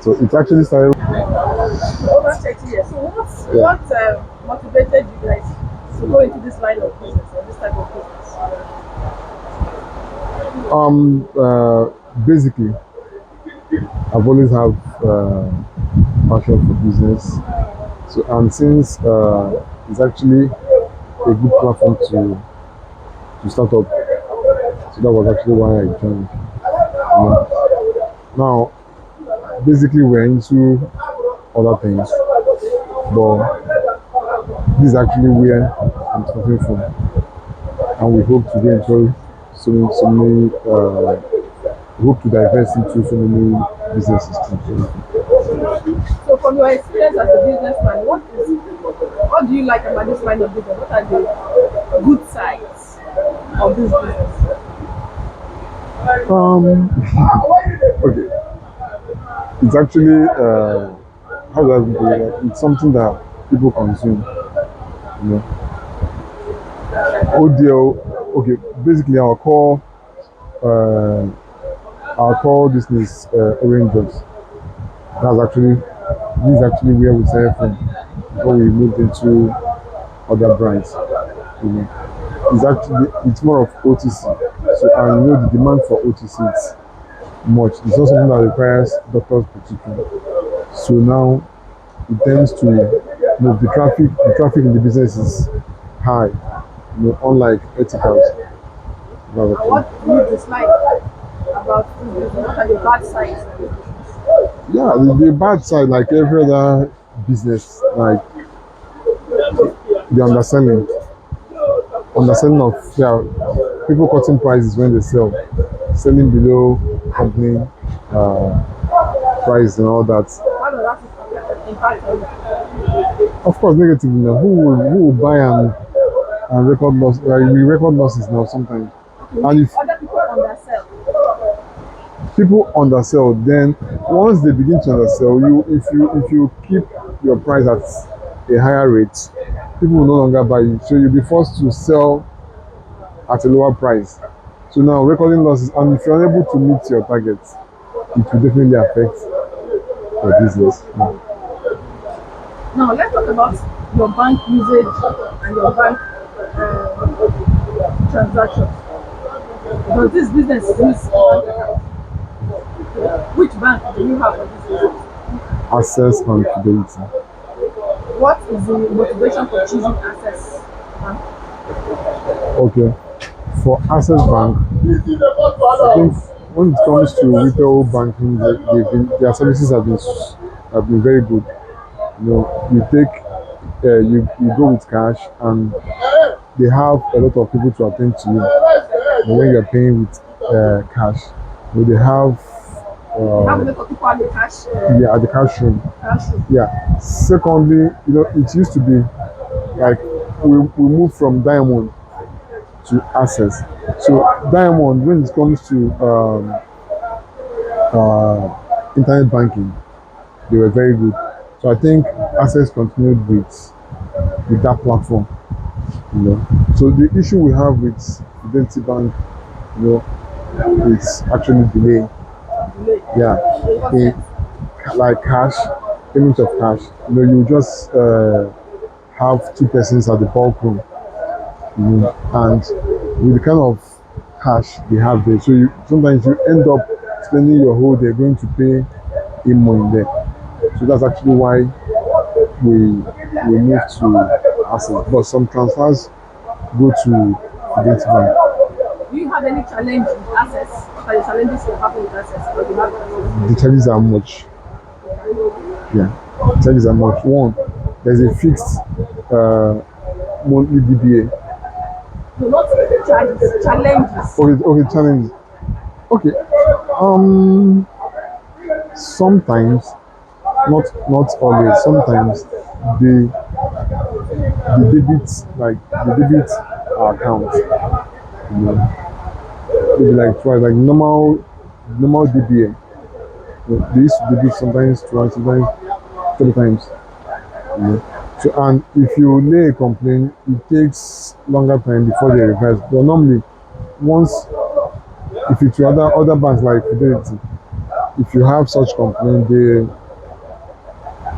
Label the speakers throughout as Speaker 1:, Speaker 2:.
Speaker 1: So it actually started.
Speaker 2: Over 30 years. So what motivated you guys to go into this line of business or this type of business?
Speaker 1: Basically, I've always have passion for business. So and since it's actually a good platform to start up, so that was actually why I joined. Now, basically, we're into other things, but this is actually where I'm starting from, and we hope to get into so many. We hope to divest into so many businesses too.
Speaker 2: So from your experience as a businessman, what do you like about this line of business? What are the good sides of this business?
Speaker 1: Um, okay, it's actually how do I put it? It's something that people consume. You know, ODL. Okay, basically uh, our core business orange juice. That's actually this is actually where we started from before we moved into other brands. You know, it's more of OTC. So and you know the demand for OTC is much. It's not something that requires doctor's prescription. So now it tends to the traffic in the business is high. You know, unlike ethicals.
Speaker 2: And what do you dislike about this business? What are the bad sides of this business?
Speaker 1: Yeah, the bad side, like every other business, like the underselling of yeah, people cutting prices when they sell, selling below company price and all that.
Speaker 2: How does that impact on you?
Speaker 1: Of course, negative. You know, who will buy and record loss? We record losses now sometimes, and if
Speaker 2: Other people undersell.
Speaker 1: people undersell, then once they begin to undersell you, if you keep your price at a higher rate, people will no longer buy you. So you'll be forced to sell at a lower price. So now recording losses, and if you're unable to meet your targets, it will definitely affect your business.
Speaker 2: Now let's talk about your bank usage and your bank transactions. Because this business use bank account. Which bank do you have for this business?
Speaker 1: Access and fidelity.
Speaker 2: What is the motivation for choosing Access Bank?
Speaker 1: Okay. For Access Bank, I think when it comes to retail banking, their services have been very good. You know, you go with cash, and they have a lot of people to attend to you. But when you're paying with cash, you know, they have
Speaker 2: How many people are the cash?
Speaker 1: yeah, at the cash room.
Speaker 2: Cash room.
Speaker 1: Yeah. Secondly, you know, it used to be like we moved from Diamond to Access. So Diamond, when it comes to internet banking, they were very good. So I think Access continued with that platform. You know, so the issue we have with Fidelity Bank, you know, it's actually delay.
Speaker 2: Delay.
Speaker 1: Yeah,
Speaker 2: In what
Speaker 1: in,
Speaker 2: sense?
Speaker 1: like cash, payment of cash. You know, you just have two persons at the bulk room, you know, and with the kind of cash they have there, so sometimes you end up spending your whole day going to pay in there. So that's actually why we moved to Access. But some transfers go to Fidelity Bank.
Speaker 2: Do you have any challenge with Access? What are the challenges you have with Access? Or you have Access?
Speaker 1: The charges are much. Yeah, the charges are much. One, there's a fixed monthly DBA.
Speaker 2: No, not charges, challenges.
Speaker 1: Okay, challenge. Okay. Um, sometimes, not always. Sometimes the the debit account, you know, maybe like twice, like normal DBA. You know, they used to debit sometimes twice, sometimes three times. You know. So and if you lay a complaint, it takes longer time before they reverse. But normally, once if it's other banks like Fidelity, if you have such complaint,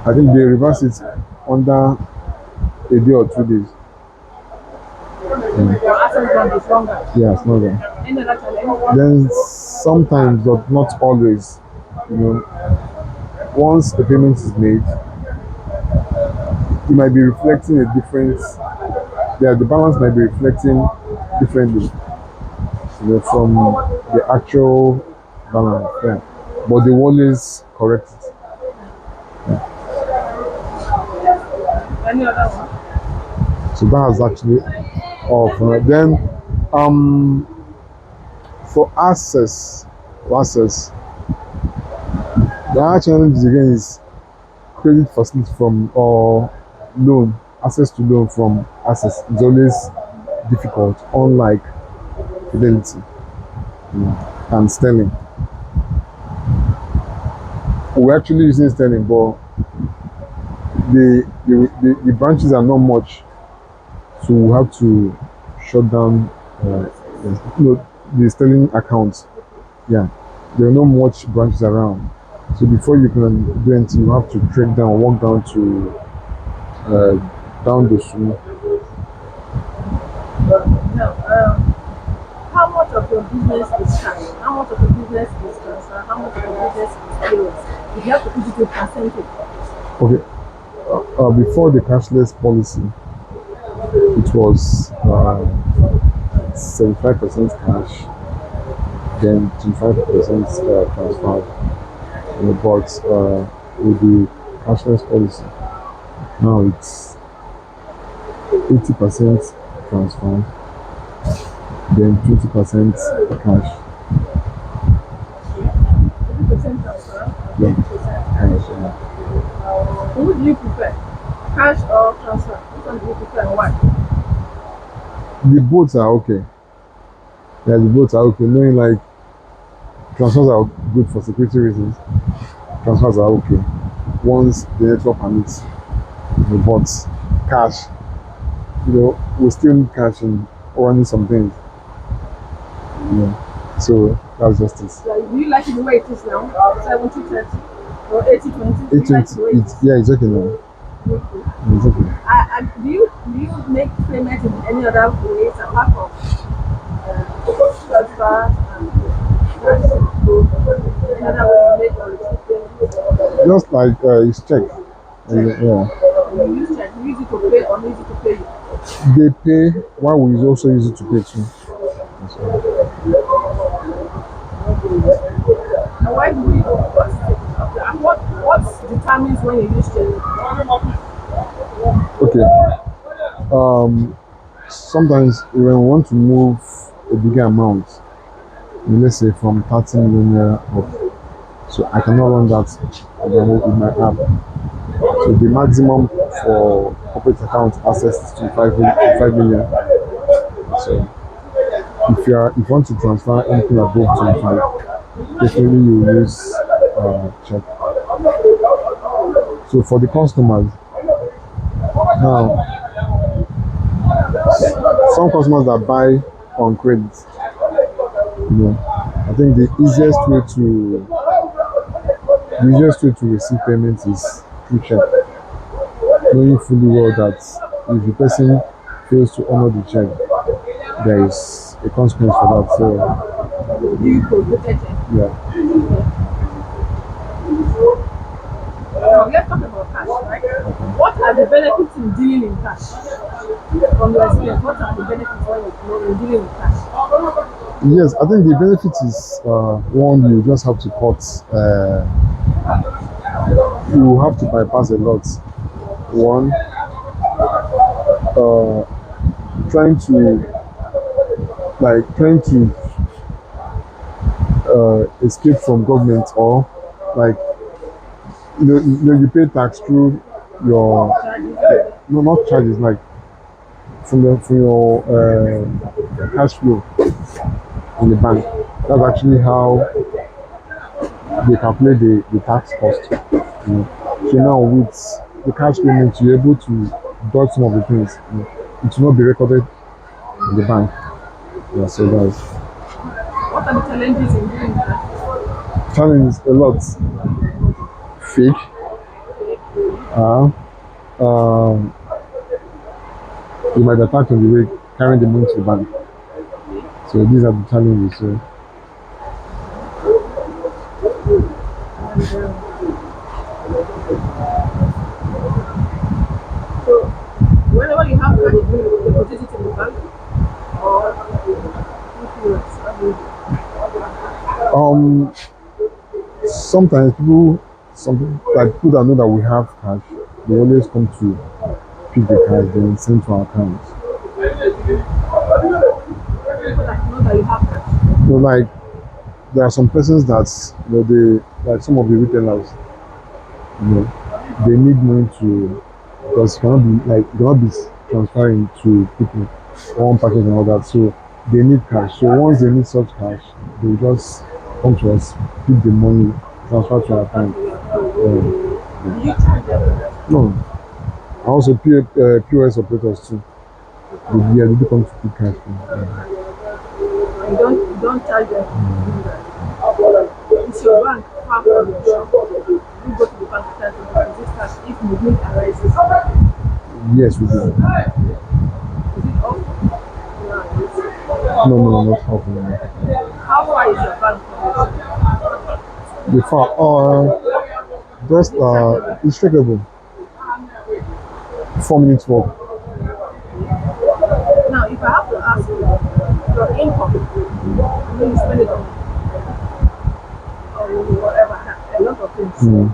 Speaker 1: I think they reverse it under a day or 2 days.
Speaker 2: Your access bond is longer.
Speaker 1: Yeah, it's not there.
Speaker 2: Any other challenge?
Speaker 1: Then sometimes, but not always, you know, once a payment is made, it might be reflecting a difference. Yeah, the balance might be reflecting differently, from the actual balance. Yeah, but they will always correct it.
Speaker 2: Any other one?
Speaker 1: So that's actually all for it. Then, um, for access, the other challenge again is credit facility from or loan, access to loan from access is always difficult, unlike Fidelity, and Sterling. We're actually using Sterling, but the branches are not much, so we have to shut down the Sterling accounts. Yeah, there are not much branches around. So before you can do anything, you have to trek down, walk down to down the street.
Speaker 2: No. How much of your business is cash? How much of your business is transfer? How much of your business is POS? If you have to put it in percentage.
Speaker 1: Okay, before the cashless policy, it was 75% cash, then 25% transfer. But with the cashless policy, now it's 80% transfer, then 20% cash.
Speaker 2: 50% transfer,
Speaker 1: Yeah,
Speaker 2: 20%
Speaker 1: cash.
Speaker 2: cash. Who do you prefer? Cash or transfer? Which one do you prefer and why?
Speaker 1: The boats are okay. Yeah, the boats are okay. Knowing like transfers are good for security reasons. Transfers are okay once the network permits. But cash, we still need cash in running some things. Yeah. So that's just it.
Speaker 2: So do you like it the way it is now? 70/30 or 80/20? Do you like the way it is?
Speaker 1: Yeah, it's okay now.
Speaker 2: Okay.
Speaker 1: It's okay.
Speaker 2: Do you make payment in any other ways apart from transfer and cash? Any other way you make or receive payment?
Speaker 1: Just like it's check. Yeah.
Speaker 2: You use check, you use it to pay or use it to pay you.
Speaker 1: They pay while we also use it to pay too.
Speaker 2: And why do we what determines when you use check?
Speaker 1: Okay. Sometimes when we want to move a bigger amount, let's say from 30 million naira up, so I cannot run that with my app. So the maximum for corporate account access is 25 million. So if you want to transfer anything above 25, definitely you use check. So for the customers, now some customers that buy on credit, I think the easiest way to receive payments is through check, knowing fully well that if the person fails to honor the check, there is a consequence for that. So
Speaker 2: Do you prohibit check?
Speaker 1: yeah,
Speaker 2: Let's talk about cash, right? What are the benefits in dealing in cash? From your experience, what are the benefits when you're dealing with cash?
Speaker 1: yes, I think the benefit is one, you just have to cut. You have to bypass a lot. One, uh, trying to escape from government, or like you pay tax through your, no, not charges, like from your cash flow in the bank. That's actually how they calculate the tax cost. So now with the cash payment, you're able to dodge some of the things. It will not be recorded in the bank. Yeah, so that's
Speaker 2: What are the challenges in doing that?
Speaker 1: challenge is a lot. Fake. Uh, um, you might attack on the way carrying the money to the bank. So these are the challenges. So
Speaker 2: So whenever you have cash, you deposit it in the bank or influence.
Speaker 1: um, sometimes some people, like people that know that we have cash, they always come to pick the cash, then send to our accounts.
Speaker 2: People that know that you have cash.
Speaker 1: So like there are some persons that they like some of the retailers, they need money to because it cannot be like it cannot be transferring to people one package and all that. So they need cash. So once they need such cash, they just come to us, pick the money, transfer to our account.
Speaker 2: Do you charge them?
Speaker 1: No, I also POS operators too. Yeah, they do come to pick cash.
Speaker 2: You don't charge them. It's your bank far from your shop. You go to the bank to tell them this cash if movement arises. Is
Speaker 1: Yes, we do.
Speaker 2: it off?
Speaker 1: No, no, not half of them.
Speaker 2: How far is your bank from your shop?
Speaker 1: Before, just it's trackable. 4 minutes walk.
Speaker 2: Now, if I have to ask you, your income, I know you spend it on whatever, a lot of things,
Speaker 1: Mm.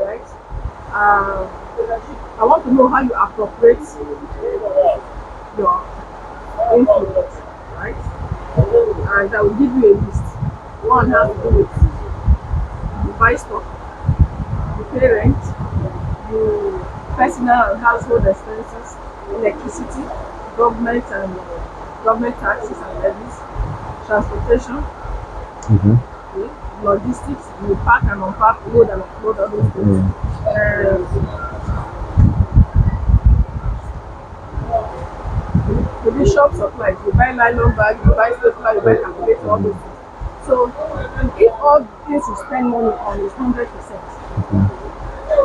Speaker 2: right? I want to know how you appropriate your influence, right? And I will give you a list. One has to do with you buy stuff, you pay rent, you personal and household expenses, electricity, government and government taxes and levies, transportation,
Speaker 1: Mm-hmm.
Speaker 2: okay, logistics, you pack and unpack, load and unload all those things.
Speaker 1: Mm.
Speaker 2: Maybe shop supplies, you buy nylon bag, you buy stapler, you buy calculator, all those things. So if all things you spend money on is 100%,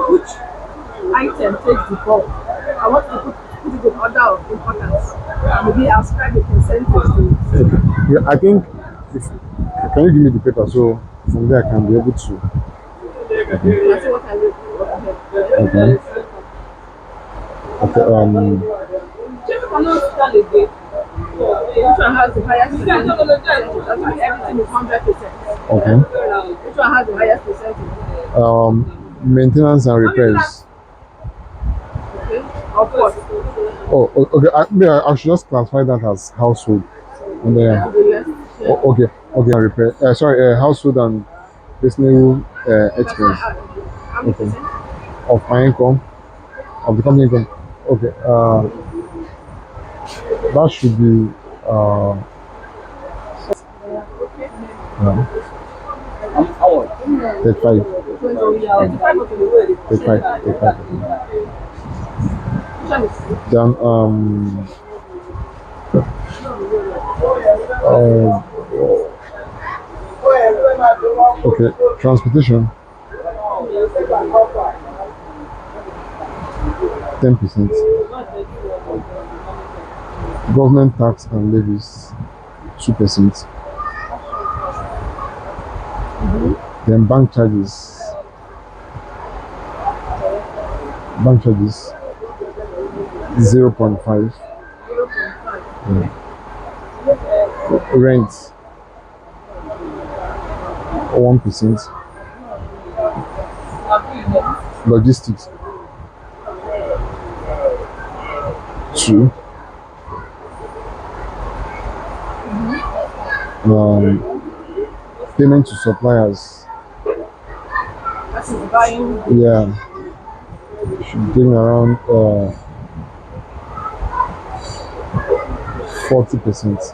Speaker 2: which item takes the bulk? I want to put it in order of importance. Maybe ascribe a percentage to it.
Speaker 1: Yeah, I think if can you give me the paper so from there I can be able to.
Speaker 2: That's what I read.
Speaker 1: Okay. Okay.
Speaker 2: Which one has the highest percentage? That means everything is 100%.
Speaker 1: Okay.
Speaker 2: Which one has the highest percentage?
Speaker 1: Maintenance and repairs.
Speaker 2: Okay. Of course.
Speaker 1: Oh, okay. I should just classify that as household. And then,
Speaker 2: To the left. Yeah.
Speaker 1: okay, okay, and repair. Sorry, household and personal
Speaker 2: That's why
Speaker 1: expense.
Speaker 2: how many
Speaker 1: Okay.
Speaker 2: percent?
Speaker 1: Of my income, of the company income. Okay. That should be uh,
Speaker 2: Okay.
Speaker 1: um, 35,
Speaker 2: 35 or 20?
Speaker 1: 35, 35.
Speaker 2: Which one is
Speaker 1: Then uh, okay, transportation 10%, government tax and levies 2%, then bank charges 0.5,
Speaker 2: 0.5?
Speaker 1: rent 1%, logistics 2, um, payment to suppliers,
Speaker 2: That is buying.
Speaker 1: yeah, should bring around 40%.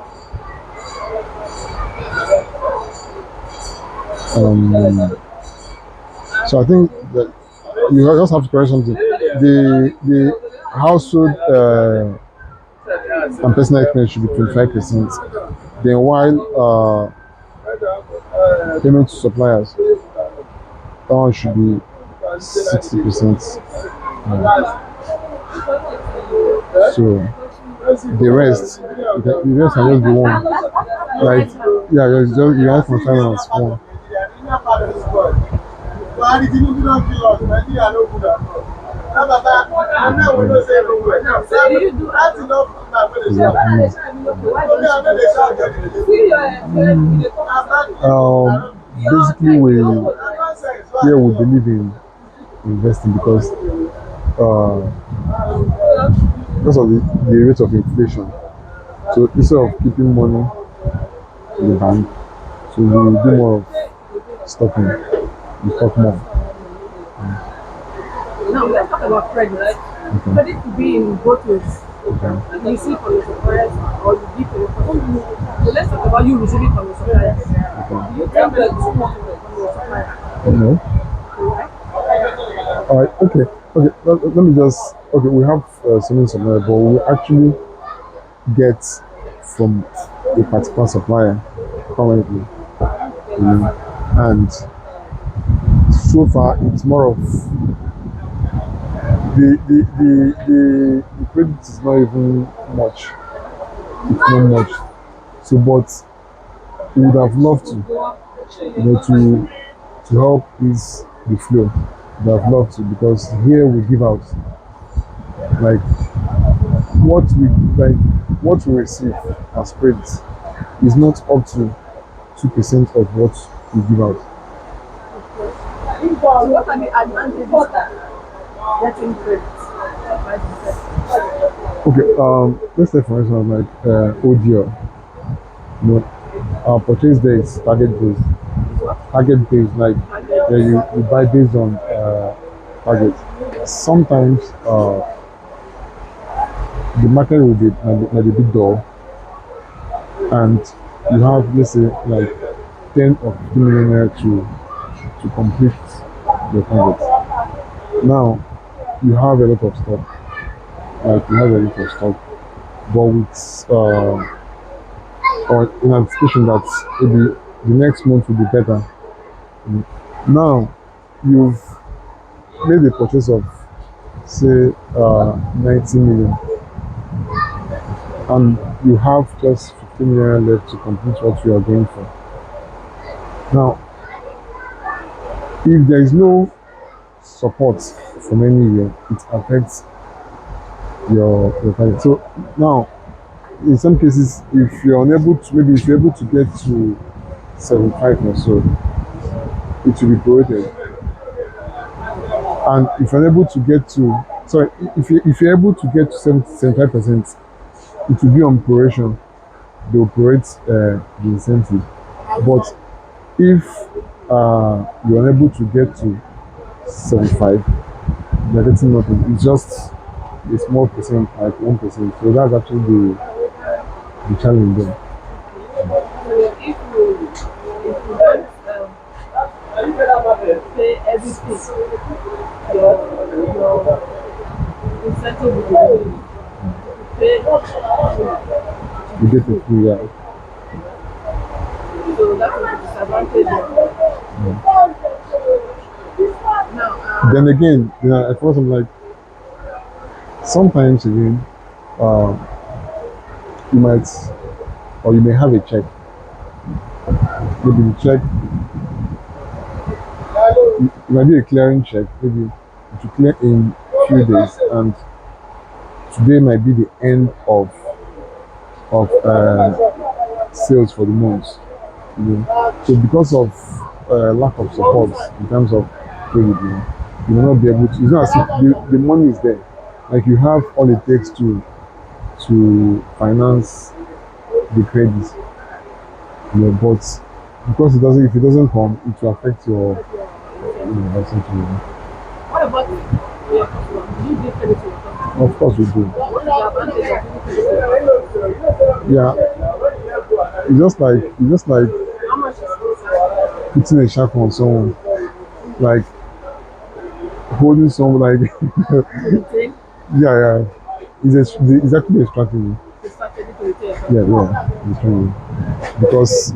Speaker 1: Um, so I think that you just have to correct something. The household and personal expense should be 25%. Then while payment to suppliers That one should be 60%. So the rest, the rest can just be one. Like yeah, you have from finance one.
Speaker 2: So do you do
Speaker 1: Basically, here we believe in investing uh, because of the rate of inflation. So instead of keeping money in the bank, so we do more of stocking. We stock more.
Speaker 2: now let's talk about credit.
Speaker 1: Okay.
Speaker 2: Credit could be in both ways.
Speaker 1: Okay.
Speaker 2: You receive from your suppliers or you give from your customers. So let's talk about you receiving from your suppliers.
Speaker 1: Okay.
Speaker 2: Do you take credit from your supplier?
Speaker 1: No.
Speaker 2: Right?
Speaker 1: All right. Okay. Okay. Let me just. Okay. We have something somewhere, but we actually get from a particular supplier currently, and so far it's more of the credit is not even much. It's not much. So, but we would have loved to, to help ease the flow. We would have loved to because here we give out like what we like what we receive as credit is not up to 2% of what we give out.
Speaker 2: So what are the advantages of getting credit? 5%.
Speaker 1: Okay, let's say for instance like ODL. You know, our purchase there is target based. Target based, like yeah, you buy based on target. Sometimes the market will be at the big door, and you have let's say like 10 or 15 million naira to complete your target. Now you have a lot of stock, like you have a lot of stock, but with or in anticipation that maybe the next month will be better. Now you've made a purchase of say 90 million, and you have just 15 million left to complete what you are going for. Now, if there is no support from anywhere, it affects your target. So now, in some cases, if you're unable to, maybe if you're able to get to 75 or so, it will be prorated. And if you're unable to get to, sorry, if you're able to get to 75%, it will be on proration. They will prorate the incentive. But if you're unable to get to 75, you're getting nothing. It's just a small percent, like 1%. So that's actually the challenge there.
Speaker 2: So if you don't pay everything, your incentive will be reduced. Pay
Speaker 1: You get it through, yeah.
Speaker 2: so that is the disadvantage now.
Speaker 1: Then again, at first I'm like, sometimes again, um, you might, or you may have a check. Maybe the check, it might be a clearing check. Maybe it will clear in a few days, and today might be the end of sales for the month. So because of lack of support in terms of credit, you will not be able to. It's not as if the money is there. Like you have all it takes to finance the credit, but because it doesn't, if it doesn't come, it will affect your, essentially.
Speaker 2: What about your customer? Do you give credit to your customer?
Speaker 1: Of course we do.
Speaker 2: What is the advantage of giving credit to your customer?
Speaker 1: Yeah, it's just like
Speaker 2: How much is it?
Speaker 1: putting a shackle on someone, like holding someone, like
Speaker 2: Retain?
Speaker 1: yeah, it's actually a strategy.
Speaker 2: The strategy to retain your
Speaker 1: Yeah,
Speaker 2: customer.
Speaker 1: yeah, it's strategy because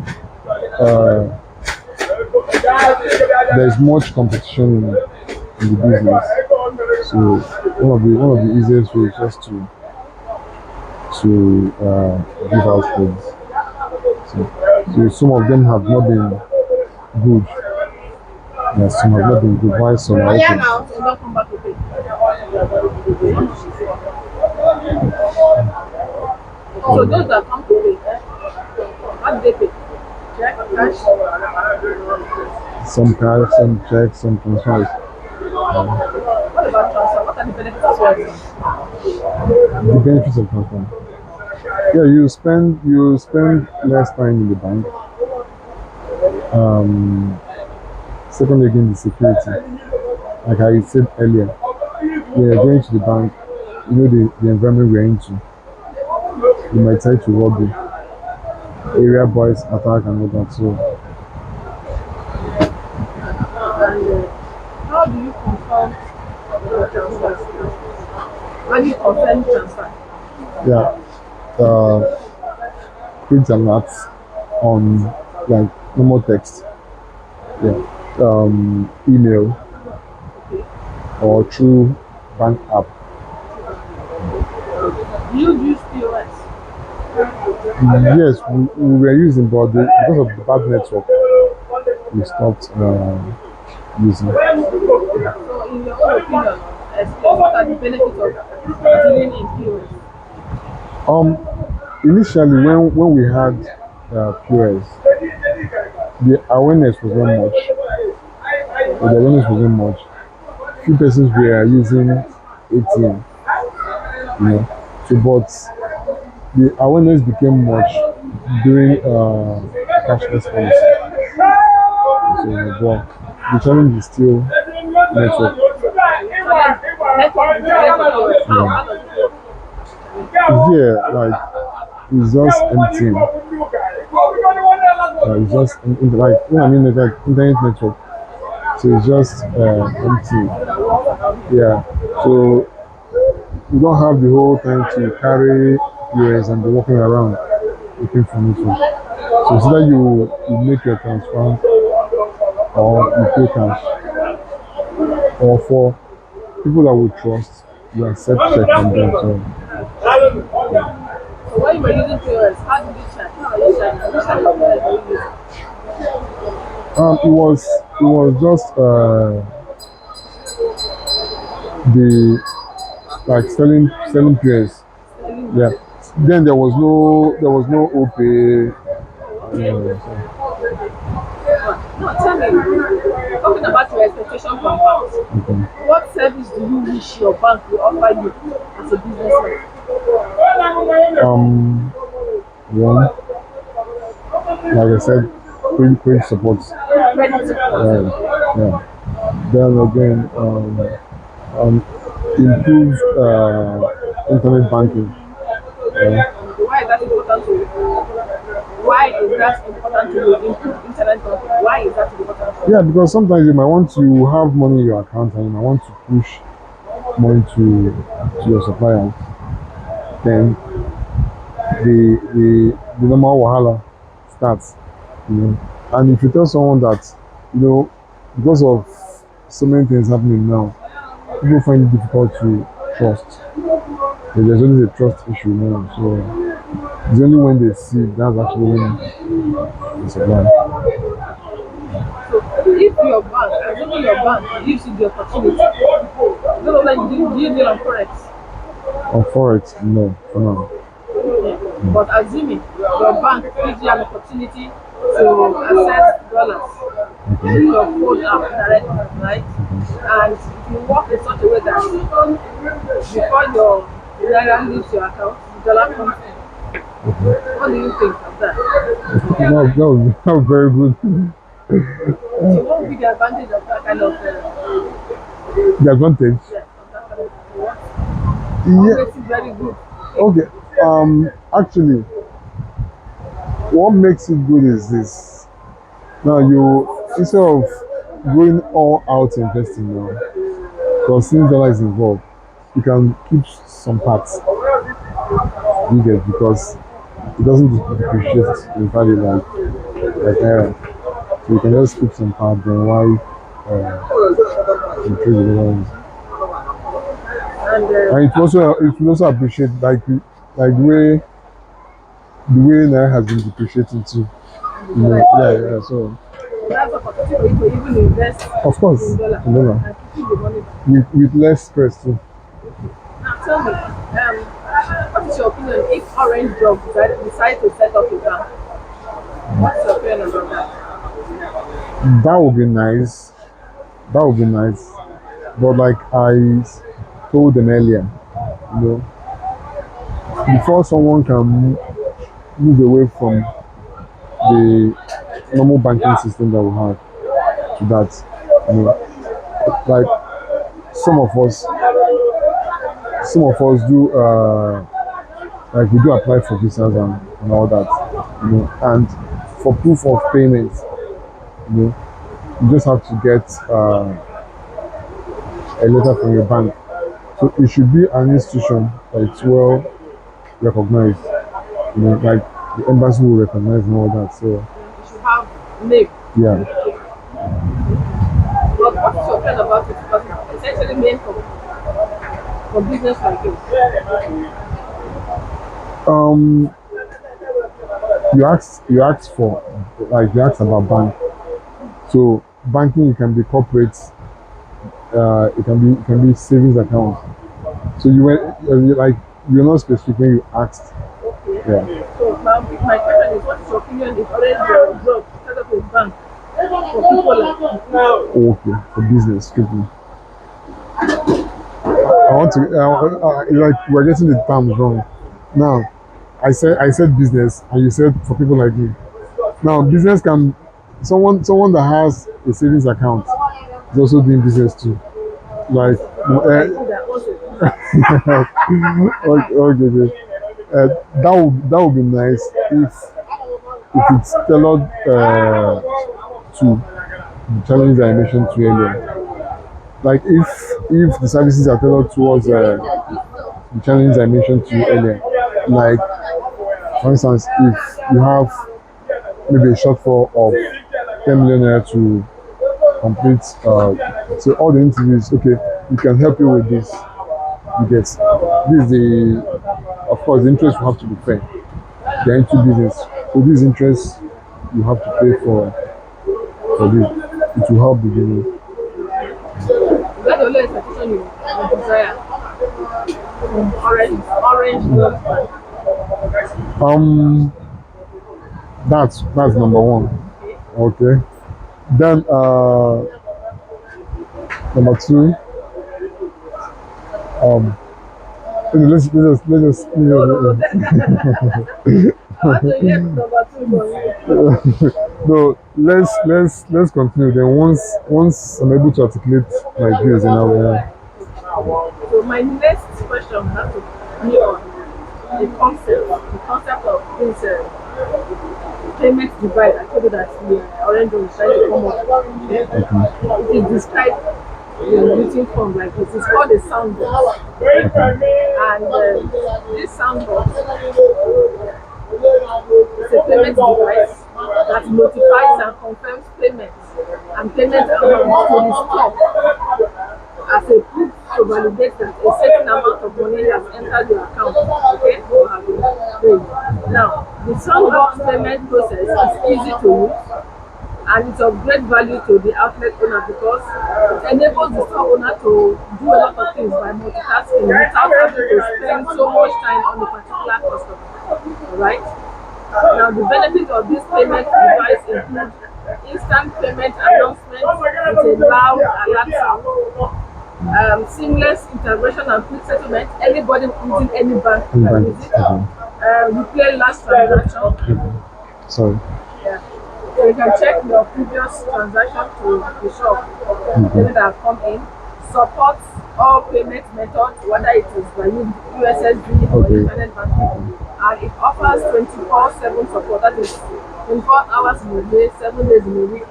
Speaker 1: uh, there's much competition in the business. So one of the easiest ways just to give out things. So some of them have not been good. Yes, some have not been good. Why some are
Speaker 2: Yeah,
Speaker 1: open?
Speaker 2: now, so don't come back to pay. So those that come to pay, how do they pay? Check, cash.
Speaker 1: Some cash, some checks, some transfers.
Speaker 2: What about transfer? What are the benefits of transfer?
Speaker 1: The benefits of transfer. Yeah, you spend less time in the bank. Um, Second again, the security. Like I said earlier, when you're going to the bank, you know the environment we're into. You might try to rob the area boys attack and all that. So
Speaker 2: And how do you confirm your transfer? How do you confirm transfer?
Speaker 1: yeah, print alerts on like normal text. Yeah, email
Speaker 2: Okay.
Speaker 1: or through bank app.
Speaker 2: Do you use POS?
Speaker 1: Yes, we were using, but because of the bad network, we stopped using.
Speaker 2: So, in your own opinion, explain what are the benefits of dealing in POS?
Speaker 1: Um, Initially, when we had POS, the awareness was not much. The awareness wasn't much. Few persons were using ATM, you know. So, but the awareness became much during cashless policy. So, but the challenge is still network.
Speaker 2: Network is POS. How
Speaker 1: Yeah.
Speaker 2: does it work?
Speaker 1: Here, like it's just empty. It's just like I mean, it's like internet network. So it's just empty. Yeah. So you don't have the whole time to carry POS and be walking around looking for network. So it's either you make your transfer or you pay cash. Or for people that we trust, you accept check from them. So
Speaker 2: So, when you were using POS, how did you charge? How are you charging? Which type of POS are you using?
Speaker 1: it was just the like selling POS.
Speaker 2: Selling
Speaker 1: Yeah.
Speaker 2: POS.
Speaker 1: Then there was no OPay.
Speaker 2: No, tell me, talking about your expectation from banks,
Speaker 1: Okay.
Speaker 2: what service do you wish your bank will offer you as a businessman?
Speaker 1: One, like I said, credit support.
Speaker 2: Credit support.
Speaker 1: Yeah. Then again, improved internet banking. Yeah.
Speaker 2: Why is that important to you? Why is that important to you? Improve internet banking. Why is that important to you?
Speaker 1: Yeah, because sometimes you might want to have money in your account and you might want to push money to your suppliers. Then the normal wahala starts. You know. And if you tell someone that, because of so many things happening now, people find it difficult to trust. There's always a trust issue now. So it's only when they see that's actually when it's a supply.
Speaker 2: So if your bank, assuming your bank gives you the opportunity, you don't know like do you deal on forex?
Speaker 1: On Forex, no, for now.
Speaker 2: Yeah. But assuming your bank gives you an opportunity to access dollars through your phone app directly, right? And if you work in such a way that before your naira leaves your account, the dollar comes in. What do you think of that?
Speaker 1: That was very good.
Speaker 2: So what would be the advantage of that kind of
Speaker 1: The advantage.
Speaker 2: yeah, of that kind of what
Speaker 1: Yeah.
Speaker 2: makes it very good?
Speaker 1: Okay. Actually, what makes it good is this. Now you instead of going all out investing now, because since dollar is involved, you can keep some parts. You get because it doesn't depreciate in value like naira. So you can just keep some part. Then why? the trade with other ones.
Speaker 2: And
Speaker 1: And it will also appreciate like the way Naira has been depreciating too. You know, yeah. So
Speaker 2: so that's opportunity for you to even invest
Speaker 1: of course,
Speaker 2: in dollar
Speaker 1: you know,
Speaker 2: and keeping the money back.
Speaker 1: with less stress too.
Speaker 2: Now tell me, what is your opinion if Orange Drug decide to set up a bank? What's your opinion about that?
Speaker 1: That would be nice. That would be nice. But like told them earlier, you know, before someone can move away from the normal banking system that we have to that, you know, like some of us, some of us do like we do apply for visas and all that, you know, and for proof of payment, you know, you just have to get a letter from your bank. So it should be an institution that's well recognized, you know, like the embassy will recognize and all that. So
Speaker 2: Yeah, you should have name.
Speaker 1: yeah.
Speaker 2: But what is your opinion about it? Because it's essentially meant for business like this.
Speaker 1: Um you asked for like you asked about bank. So banking it can be corporate, it can be savings account. So you were like you're not specific when you asked.
Speaker 2: Okay.
Speaker 1: Yeah.
Speaker 2: So my question is, what is your opinion if Orange Drug set up a bank for people like you?
Speaker 1: Okay. For business strictly. I want to like we're getting the terms wrong. Now I said business and you said for people like me. Now business can someone that has a savings account is also doing business too. Like
Speaker 2: So people like you that owns a business.
Speaker 1: okay. That would be nice if it's tailored to the challenges I mentioned to earlier. Like if the services are tailored towards the challenges I mentioned to you earlier. Like for instance, if you have maybe a shortfall of 10 million naira to complete, so all the interviews, okay, we can help you with this. You get this is of course the interest will have to be fair. They're into business, so this interest you have to pay for this. It will help the business.
Speaker 2: Is that the only expectation you desire from Orange Drug Bank?
Speaker 1: Um, that's number one.
Speaker 2: Okay.
Speaker 1: Okay. Then number two, um,
Speaker 2: No, no, no. I want to hear number two from you.
Speaker 1: no, let's continue. Then once I'm able to articulate my views, then I will.
Speaker 2: So my next question has to be on the concept of this payment divide. I told you that the Orange Drug is trying to come up. Okay? It is described in written form like this. It's called a soundbox. And this soundbox is a payment device that notifies and confirms payments and payment amounts to the store as a proof to validate that a certain amount of money has entered your account, okay, or have been paid. Now, the Sunbox payment process is easy to use and it's of great value to the outlet owner because it enables the store owner to do a lot of things by multitasking without having to spend so much time on a particular customer. Alright? Now, the benefits of this payment device include instant payment announcement with a loud alert sound, seamless integration and quick settlement. Anybody using any bank
Speaker 1: In
Speaker 2: can
Speaker 1: bank.
Speaker 2: use it.
Speaker 1: Okay.
Speaker 2: Replay last transaction.
Speaker 1: Sorry.
Speaker 2: Yeah. So you can check your previous transaction to the shop, payment that have come in. Supports all payment methods, whether it is by USSD or
Speaker 1: Okay.
Speaker 2: internet banking. And it offers 24/7 support. That is 24 hours in a day, 7 days in a week.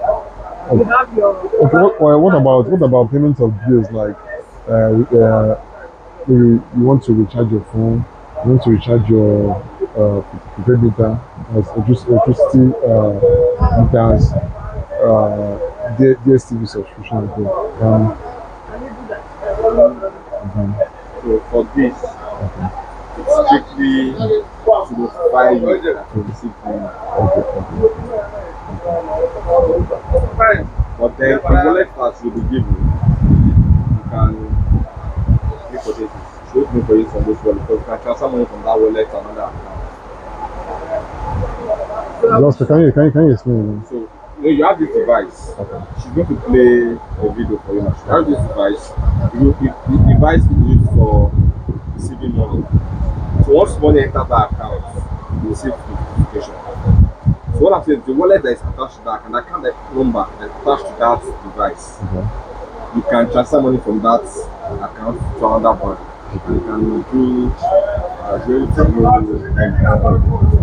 Speaker 2: You have your
Speaker 1: Okay. What about payment of bills like maybe you want to recharge your phone, you want to recharge your prepaid meter, electricity meters, DSTV subscription again.
Speaker 2: Can you do that?
Speaker 3: So for this, it's strictly to the 5 years that you receive payment. But then the wallet pass will be given. You can pay for this. So it's for you from this wallet because you can transfer money from that wallet to another account.
Speaker 1: Just can you explain again?
Speaker 3: So you have this device. She's going to play a video for you now. She has this device. The device is used for receiving money. So once money enters that account, you receive notification. So what I'm saying is the wallet that is attached to that and that account number that is attached to that device, you can transfer money from that account to another bank. And you can do really to you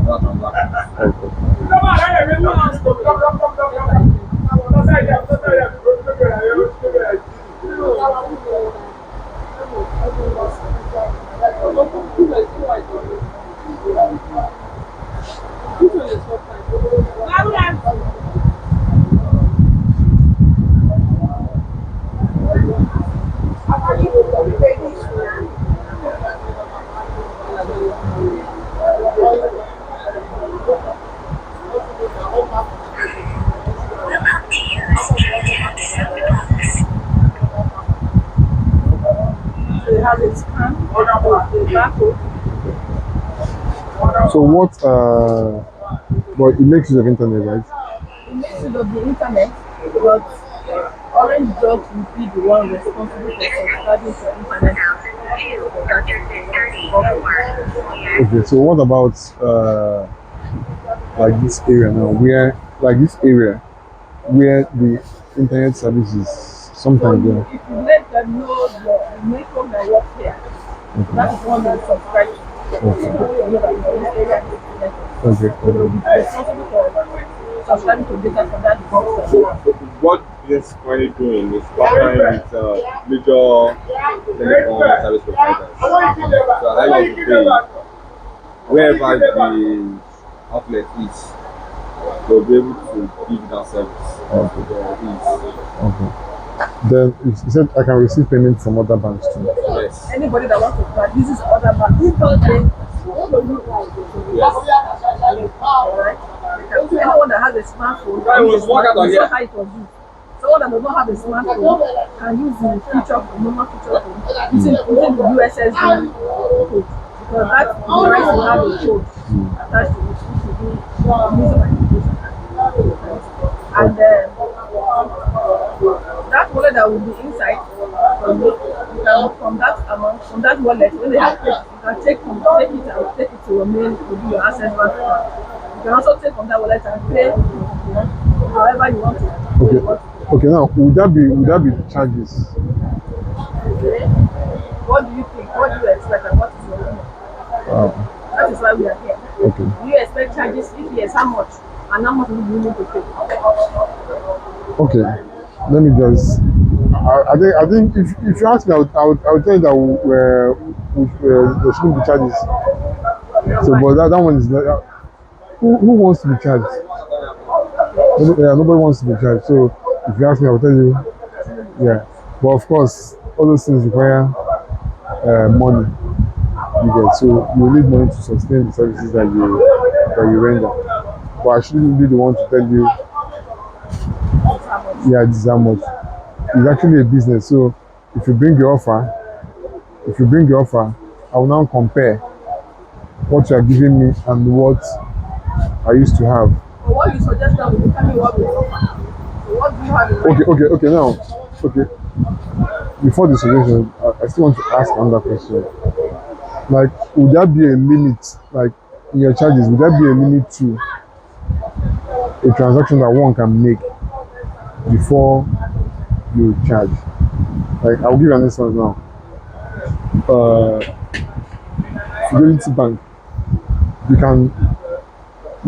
Speaker 3: that transaction.
Speaker 2: So it has a scan, the barcode.
Speaker 1: So what? But it makes use of internet, right?
Speaker 2: It makes use of the internet, but Orange Jobs will be the one responsible for subscribing to internet.
Speaker 1: Okay. So what about like this area now, where where the internet service is
Speaker 2: So
Speaker 1: sometimes there?
Speaker 2: if you let them know the network that works here, that is one that subscribe to.
Speaker 1: Okay.
Speaker 2: You know that this area is network.
Speaker 1: Okay.
Speaker 2: So they will be responsible for subscribing to data for that box.
Speaker 3: So what this currently doing is partnering with major telecom service providers. So at the end of the day, wherever the outlet is, they'll be able to give that service.
Speaker 1: Okay. Then you said I can receive payment from other banks too.
Speaker 3: Yes.
Speaker 2: Anybody that wants to start uses other banks.
Speaker 3: Yes.
Speaker 2: Alright? Because anyone that has a smartphone,
Speaker 3: Right, it was work out on
Speaker 2: it's
Speaker 3: here.
Speaker 2: not how it was used. Someone that does not have a smartphone can use the feature phone, normal feature phone, using the USSD code. Because that device will have a code attached to it, which will be using application. And that wallet that will be inside, you can from that amount, from that wallet, when they have paid, you can take it to your main, to do your access bank account. You can also take from that wallet and pay however you want to.
Speaker 1: Okay. Okay. Now, would that be charges?
Speaker 2: Okay. What do you think? What do you expect? And what is your opinion? That is why we are here.
Speaker 1: Okay.
Speaker 2: Do you expect charges? If yes, how much? And how much will you need to pay?
Speaker 1: Okay. Let me just. I think if you ask me, I would tell you that there shouldn't be charges. So, but that one is not. Who wants to be charged? Nobody wants to be charged. So, if you ask me, I will tell you. Yeah. But of course, all those things require money. You get, so you need money to sustain the services that you render. But I shouldn't be the one to tell you, yeah, this is how much. It's actually a business. So if you bring your offer, I will now compare what you are giving me and what I used to have.
Speaker 2: But what you suggest now will tell me what we offer. So what do you have in mind?
Speaker 1: Okay. Now, okay. Before the solution, I still want to ask another question. Like, would there be a limit, like in your charges? Would there be a limit to a transaction that one can make before you charge? Like, I'll give you an instance now. Fidelity Bank, you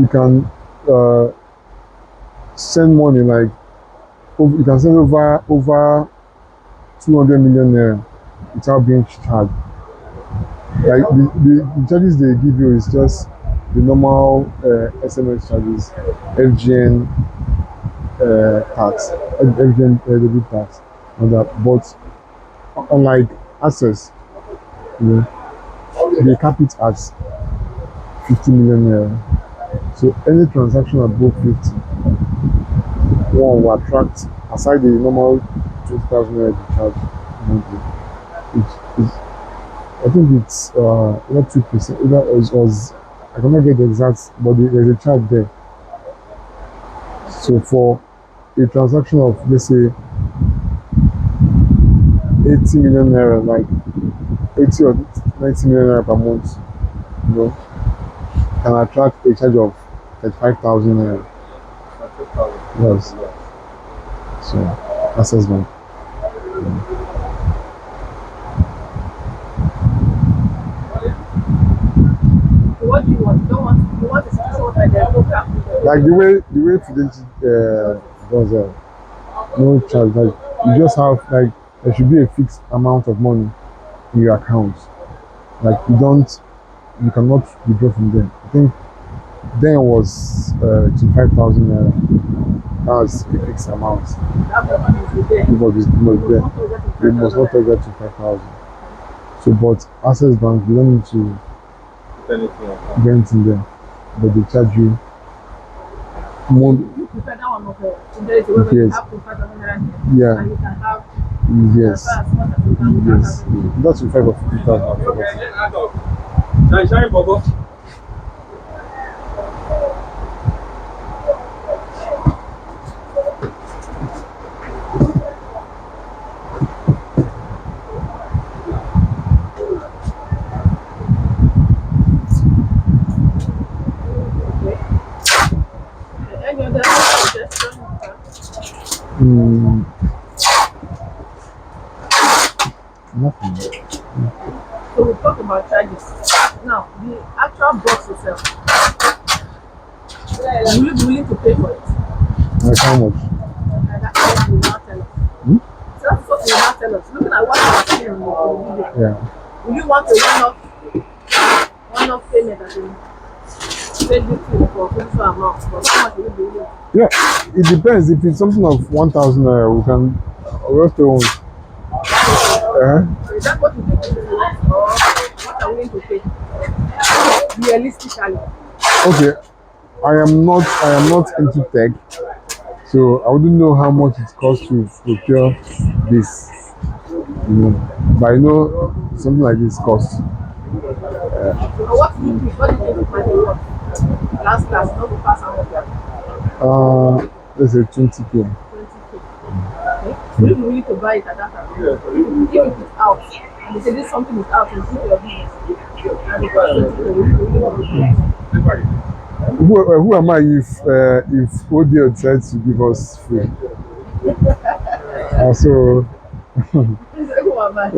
Speaker 1: can send money like you can send over 200 million naira without being charged. Like the charges they give you is just the normal SMS charges, FGN, tax, evident debit tax on that. But unlike access, you know, they cap it at 50 million naira. So any transaction above 50, one will attract, aside the normal 20,000 naira they charge monthly. It, I think it's not 2%. It was, I cannot get the exact, but there's a charge there. So for a transaction of, let's say, 80 million naira, like 80 or 90 million naira per month, you know, can attract a charge of 35,000 naira. Yes. So, access bank.
Speaker 2: What do you want? You want to see someone like that?
Speaker 1: Like the way Fidelity does no charge. Like you just have, like, there should be a fixed amount of money in your account. Like you cannot withdraw from them. I think then was 25,000 naira. That was a fixed amount. You must not take that 25,000. So, but Access Bank, you don't need to get anything there, but they charge you more. Yes. Yeah. Yes. Yes. That's 5 or 50,000.
Speaker 2: Any other suggestion?
Speaker 1: Nothing.
Speaker 2: So we talked about charges. Now, the actual box itself, will you be willing to pay for it?
Speaker 1: Like how much?
Speaker 2: And that's what you will now tell us. So that's what you will now tell us. Looking at what you are seeing on the video,
Speaker 1: Yeah.
Speaker 2: will you want a one-off payment that will pay this thing for a fixed amount? But how much will you be willing?
Speaker 1: Yeah, it depends. If it's something of 1,000 naira, we can. We just don't.
Speaker 2: Is that what you think is worth, or what are we willing to pay? Realistically.
Speaker 1: Okay, I am not into tech, so I wouldn't know how much it costs to procure this. You know, but I know something like this costs.
Speaker 2: Or what do you think? What do you think it might be worth? Last class, not to pass out of that.
Speaker 1: Let's say 20K.
Speaker 2: 20K. Okay. Will you be willing to buy it at that time? If it is out, and they say this something is out, and it's your business, and it costs 20K, will you be willing to buy it?
Speaker 1: Who am I if ODO decides to give us free? Also,
Speaker 2: Who am I?
Speaker 1: eh?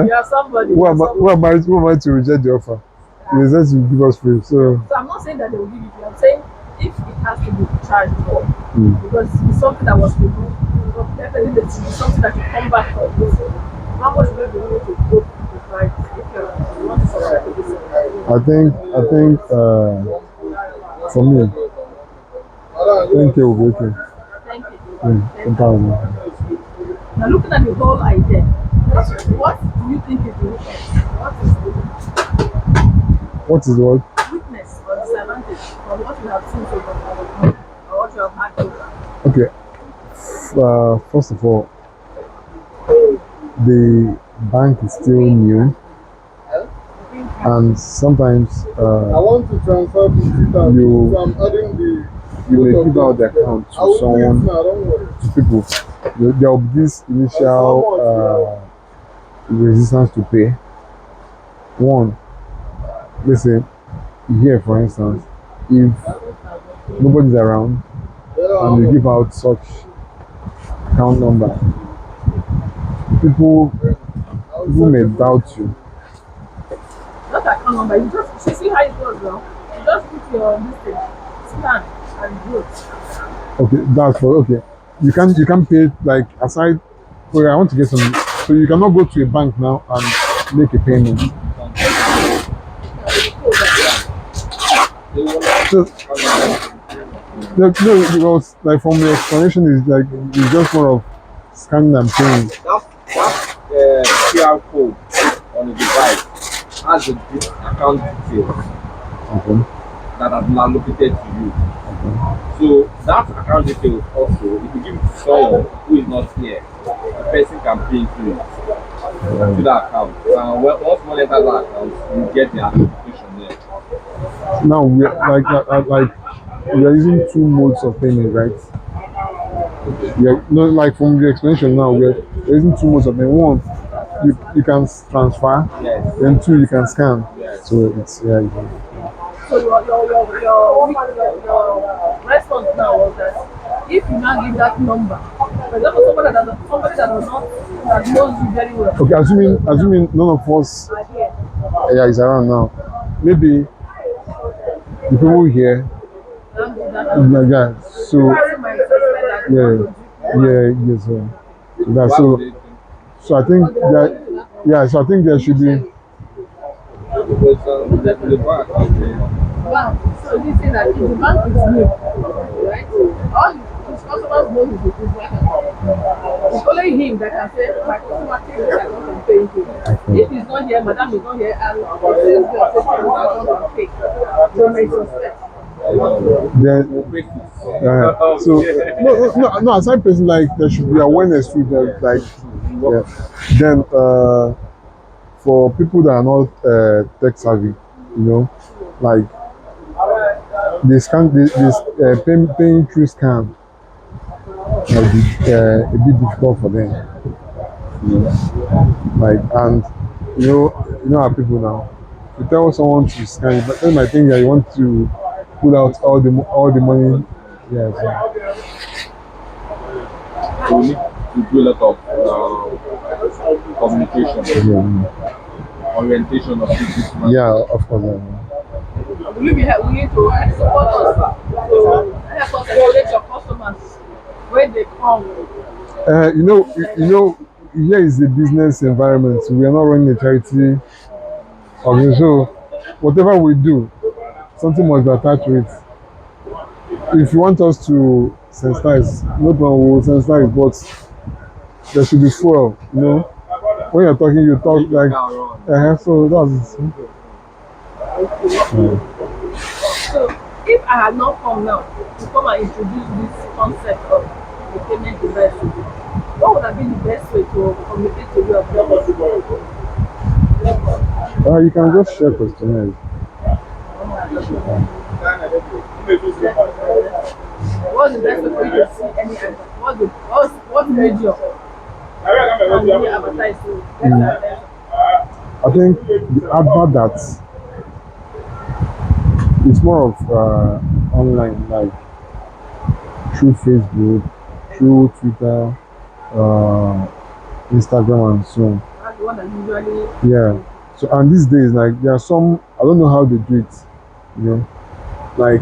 Speaker 2: You are somebody.
Speaker 1: Who am I to reject the offer? They decide to give us free. So
Speaker 2: I'm not saying that they will give it to you. I'm saying if it has to be charged for, because it's something that was removed, definitely it's something that you come back for. How much will you be willing to go to buy it if you want to subscribe to this?
Speaker 1: I think for me, 10K will be okay.
Speaker 2: Thank you.
Speaker 1: 10,000.
Speaker 2: Now looking at the whole idea, what do you think is the weakness? What is the
Speaker 1: What is what?
Speaker 2: weakness or disadvantage from what you have seen so far, or what you have had so far?
Speaker 1: Okay. First of all, the bank is still new, and sometimes
Speaker 3: I want to transfer 50,000.
Speaker 1: You-
Speaker 3: So I'm adding the.
Speaker 1: you may give out the account
Speaker 3: I
Speaker 1: to
Speaker 3: will do it
Speaker 1: someone,
Speaker 3: now, don't worry.
Speaker 1: to people. There will be this initial resistance to pay. One, let's say here, for instance, if nobody's around and you give out such account number, people may doubt you.
Speaker 2: Not account number, you just see how it goes now. You just put your mistake, scan, and do it.
Speaker 1: Okay, that's for okay. You can pay, like, aside. Okay, I want to get some. So you cannot go to a bank now and make a payment. So No, because like from the explanation is like it's just more of scanning and paying.
Speaker 3: That QR code on the device has the account details
Speaker 1: Okay.
Speaker 3: that have been allocated to you. So that account details also, if you give it to someone who is not here, the person can pay into it to that account. And once money enters that account, you get the notification there.
Speaker 1: Now we are like we are using two modes of payment, right? Yeah, no, like from the explanation now we're using two modes of payment. One, you can transfer,
Speaker 3: Yes.
Speaker 1: then two you can scan.
Speaker 3: Yes.
Speaker 1: So it's yeah.
Speaker 2: So your response now was that if you now give that number, for example, somebody that does not that knows you very well
Speaker 1: Okay, assuming none of us
Speaker 2: are here,
Speaker 1: yeah is around now. Maybe the people here
Speaker 2: and
Speaker 1: like that. So
Speaker 2: person might suspect that you
Speaker 1: yeah,
Speaker 2: want to do
Speaker 1: yeah, yes, so that
Speaker 3: Why would they think?
Speaker 1: so I think that yeah, so I think there should be
Speaker 3: Because the bank account there.
Speaker 2: bank. So this thing that if the bank is new, right? All his customers know his bank account. It's only him that can say my customer take this account and pay him. If he's not here, madam is not here, and the sales girl says she will account and pay. So may suspect.
Speaker 1: then so no aside person like there should be awareness too that like yeah. Then for people that are not tech savvy, you know, like they scan this paying through scan might be a bit difficult for them. You know, like and you know how people now. You tell someone to scan, but they might think that you want to pull out all the money. Yeah,
Speaker 3: So we need to do a lot of communication, orientation of people.
Speaker 1: yeah, of course.
Speaker 2: Will you be willing to support us to help us encourage your customers when they come?
Speaker 1: Here is a business environment. We are not running a charity organization. So whatever we do, something must be attached to it. If you want us to sensitize, no problem, we will sensitize, but there should be fuel, you know. When you're talking, you talk like, so that's
Speaker 2: So if I had not come now to come and introduce this concept of the payment device, what would have been the best way to communicate to you about
Speaker 1: you can just share questionnaires.
Speaker 2: what's the best way for you to see any advert? What's medium can we advertise to get their attention?
Speaker 1: I think the advert that it's more of online, like through Facebook, through Twitter, uh, Instagram, and so on.
Speaker 2: That's the one that usually
Speaker 1: Yeah. So and these days, like there are some I don't know how they do it. You know, like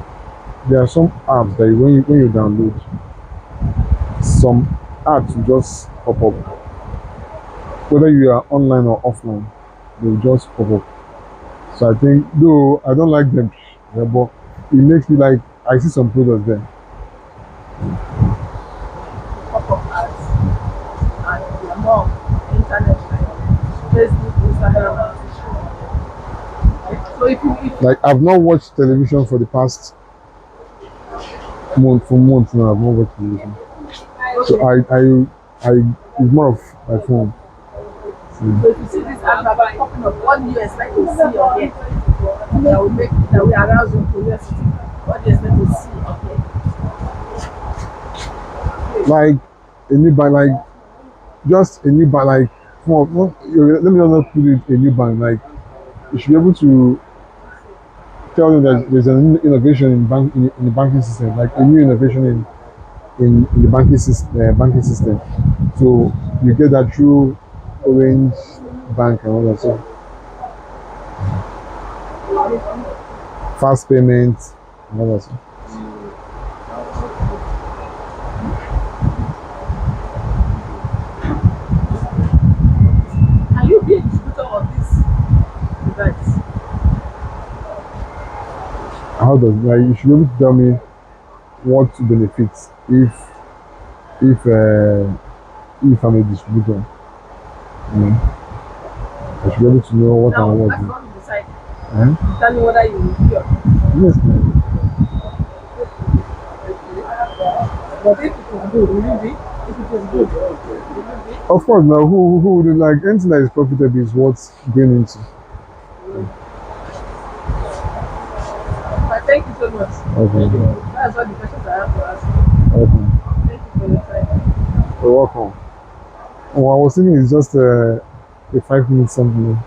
Speaker 1: there are some apps that when you download, some ads will just pop up. Whether you are online or offline, they will just pop up. So I think though I don't like them, yeah, but it makes me like I see some products there.
Speaker 2: pop up ads and they are more internet like Facebook, Instagram. So if
Speaker 1: Like I've not watched television for the past month for months now. I've not watched television. So I it's more of my phone.
Speaker 2: so if you see this advert popping up, what do you expect to see or hear that will arouse your curiosity? What do you expect to see or hear?
Speaker 1: Like a new bank, like just a new bank, like let me not put it a new bank. Like you should be able to tell them that there's an innovation in the banking system, like a new innovation in the banking system. So you get that through Orange Bank and all that. So fast payments and all that. So.
Speaker 2: Can you be a distributor of this device?
Speaker 1: How does like you should be able to tell me what benefits if uh, if I'm a distributor. You know, I should be able to know what
Speaker 2: Now,
Speaker 1: I'm
Speaker 2: that's
Speaker 1: working.
Speaker 2: not to decide.
Speaker 1: Eh?
Speaker 2: Tell me whether you will be or not.
Speaker 1: Yes, ma'am.
Speaker 2: But if it is good, will you be? If it is good, will you be?
Speaker 1: Of course. Now, who would like anything that is profitable is what's going into.
Speaker 2: But thank you so much.
Speaker 1: Okay.
Speaker 2: That's all the questions I have to ask you.
Speaker 1: Okay.
Speaker 2: Thank you for your time.
Speaker 1: You're welcome. Oh, I was thinking it's just a 5 minute something.